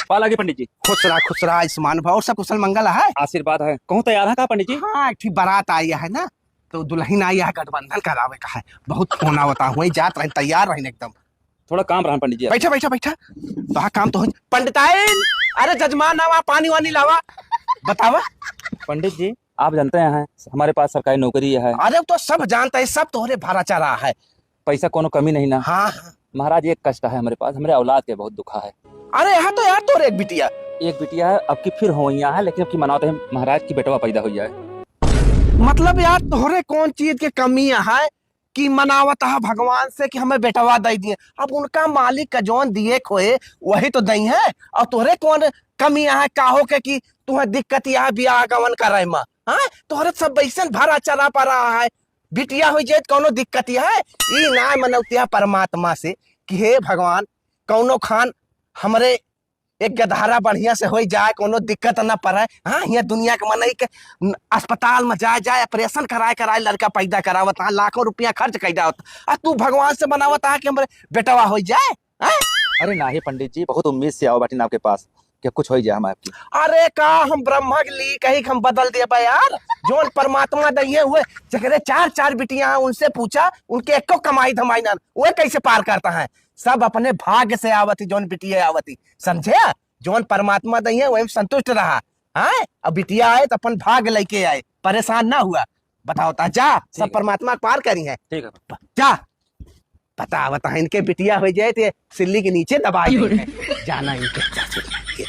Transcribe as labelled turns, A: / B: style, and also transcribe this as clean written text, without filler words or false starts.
A: पाल आगे पंडित जी।
B: खुश रहा आयुष्मान भाव, सब कुशल मंगल है।
A: आशीर्वाद है। कहूँ तैयार है का पंडित जी?
B: हाँ, एक ठीक बारात आई है ना, तो दुल्हन आई है, गठबंधन करावे का है। बहुत फोन आवता हुआ जात रहे, तैयार रहे एकदम।
A: थोड़ा काम रहा पंडित जी।
B: बैठा बैठा बैठा, तो हाँ काम तो हो। पंडिताइन, अरे जजमान आवा, पानी वानी लावा, बतावा।
A: पंडित जी आप जानते हैं हमारे पास सरकारी नौकरी है।
B: अरे तो सब जानता है, सब तोहरे भाड़ा चढ़ा है।
A: पैसा कोनो कमी नहीं ना।
B: हाँ
A: महाराज एक कष्ट है हमारे पास, हमारे औलाद के बहुत दुखा है।
B: अरे यहाँ तो यार तोरे एक बिटिया,
A: एक बिटिया है, अब की फिर हो है, लेकिन अब की मनाते हैं महाराज की बेटवा पैदा हो जाए।
B: मतलब यार तोहरे कौन चीज के कमी है कि मनावत है भगवान से कि हमें बेटवा दे दिए। अब उनका मालिक का जौन दिए खोए वही तो दई है, और तोहरे कौन कमी है काहो के कि तुम्हें दिक्कत यह बियाह गवन करे में। हाँ, तोहरे सब बैसन भरा चला पा रहा है, बिटिया हो जाए कोनो दिक्कत है। ई ना मनौतिया परमात्मा से कि हे भगवान कौनो खान हमरे एक गधारा बढ़िया से हो जाए, कोनो दिक्कत ना पड़े। हाँ, यहाँ दुनिया के मन के अस्पताल में जाए ऑपरेशन कराए लड़का पैदा करावत, हाँ लाखों रुपया खर्च कैदा होता, तू भगवान से बनावत कि हमरे बेटवा हो जाए। हाँ?
A: अरे नहीं पंडित जी, बहुत उम्मीद से आओ बाटी आपके पास कि कुछ हो जाए हम आपकी।
B: अरे का हम ब्रह्मा के लिए कहीं हम बदल दे यार, जोन परमात्मा दिए हुए जगरे चार चार बिटियां उनसे पूछा, उनके एको कमाई धमाई ना वो कैसे पार करता है। सब अपने भाग्य से आवती, जोन बिटिया आवती, समझे। जोन परमात्मा दिए वही संतुष्ट रहा। हाँ, अब बिटिया आए तो अपन भाग लेके आए, परेशान ना हुआ। बताओ ता जा, सब परमात्मा पार करी है।
A: ठीक है
B: जा बता इनके बिटिया हो जाए तो सिल्ली के नीचे दबाई जाना इनके।